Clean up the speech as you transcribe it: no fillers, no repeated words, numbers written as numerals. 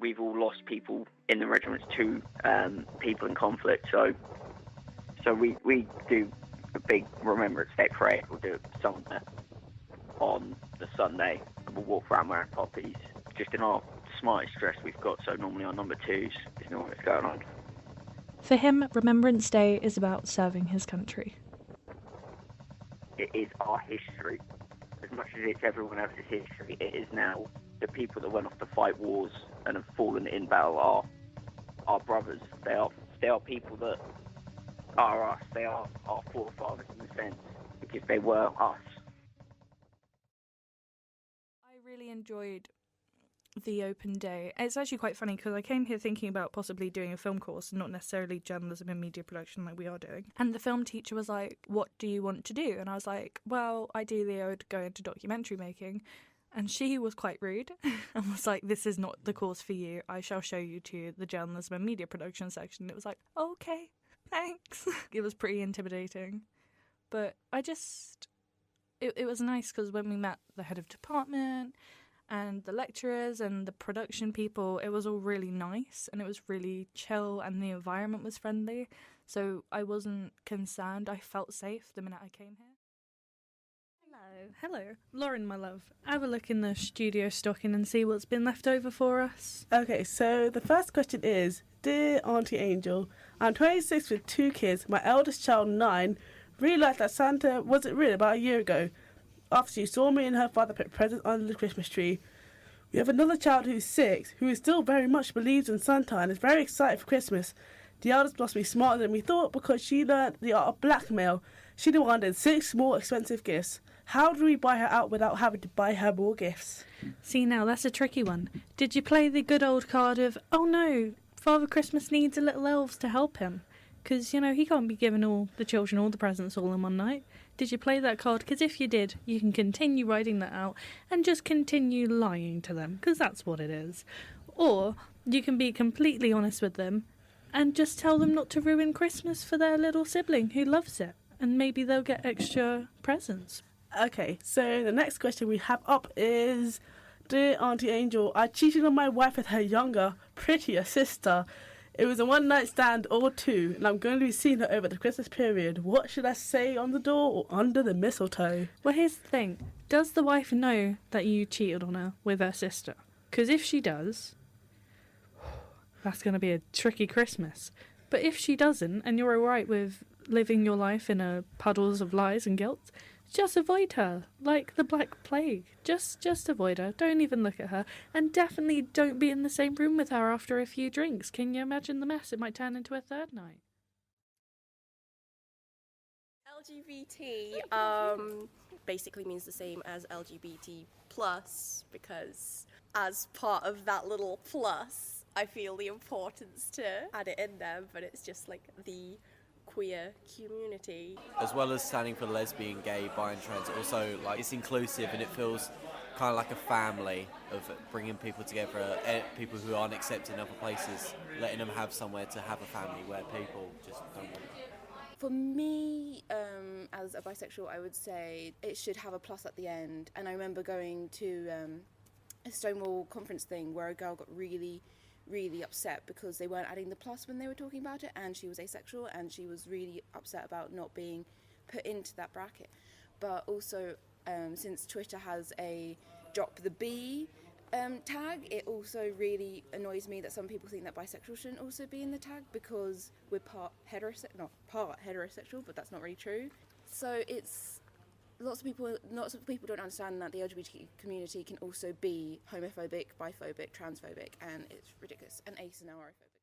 we've all lost people in the regiments to people in conflict. So we do a big Remembrance Day parade. We'll do it somewhere on the Sunday. We'll walk around wearing poppies, just in our smartest dress we've got. So normally our number twos is not what's going on. For him, Remembrance Day is about serving his country. It is our history. As much as it's everyone else's history, it is now the people that went off to fight wars and have fallen in battle are our brothers. They are people that are us. They are our forefathers in a sense, because they were us. I really enjoyed the open day. It's actually quite funny because I came here thinking about possibly doing a film course, not necessarily journalism and media production like we are doing. And the film teacher was like, "What do you want to do?" And I was like, "Well, ideally I would go into documentary making." And she was quite rude and was like, "This is not the course for you. I shall show you to the journalism and media production section." It was like, "Okay, thanks." It was pretty intimidating. But it was nice because when we met the head of department and the lecturers and the production people, it was all really nice and it was really chill and the environment was friendly. So I wasn't concerned. I felt safe the minute I came here. Hello. Lauren, my love. Have a look in the studio stocking and see what's been left over for us. Okay, so the first question is, Dear Auntie Angel, I'm 26 with 2 kids. My eldest child, 9, realised that Santa wasn't real about a year ago, after she saw me and her father put presents under the Christmas tree. We have another child who's 6, who still very much believes in Santa and is very excited for Christmas. The eldest must be smarter than we thought because she learned the art of blackmail. She demanded 6 more expensive gifts. How do we buy her out without having to buy her more gifts? See, now that's a tricky one. Did you play the good old card of, "Oh no, Father Christmas needs a little elves to help him"? Because, he can't be giving all the children all the presents all in one night. Did you play that card? Because if you did, you can continue writing that out and just continue lying to them, because that's what it is. Or you can be completely honest with them and just tell them not to ruin Christmas for their little sibling who loves it, and maybe they'll get extra presents. Okay, so the next question we have up is, Dear Auntie Angel, I cheated on my wife with her younger, prettier sister. It was a one-night stand or 2, and I'm going to be seeing her over the Christmas period. What should I say on the door or under the mistletoe? Well, here's the thing. Does the wife know that you cheated on her with her sister? Because if she does, that's going to be a tricky Christmas. But if she doesn't, and you're alright with living your life in a puddles of lies and guilt, just avoid her, like the Black Plague. Just avoid her. Don't even look at her. And definitely don't be in the same room with her after a few drinks. Can you imagine the mess it might turn into a third night? LGBT basically means the same as LGBT plus, because as part of that little plus, I feel the importance to add it in there, but it's just like the queer community. As well as standing for lesbian, gay, bi and trans, also it's inclusive and it feels kind of like a family of bringing people together, people who aren't accepted in other places, letting them have somewhere to have a family where people just don't want that. For me, as a bisexual, I would say it should have a plus at the end. And I remember going to a Stonewall conference thing where a girl got really upset because they weren't adding the plus when they were talking about it, and she was asexual and she was really upset about not being put into that bracket. But also, since Twitter has a drop the B tag, it also really annoys me that some people think that bisexual shouldn't also be in the tag because we're part heterosexual, but that's not really true. So it's lots of people don't understand that the LGBT community can also be homophobic, biphobic, transphobic, and it's ridiculous. And ace and arophobic.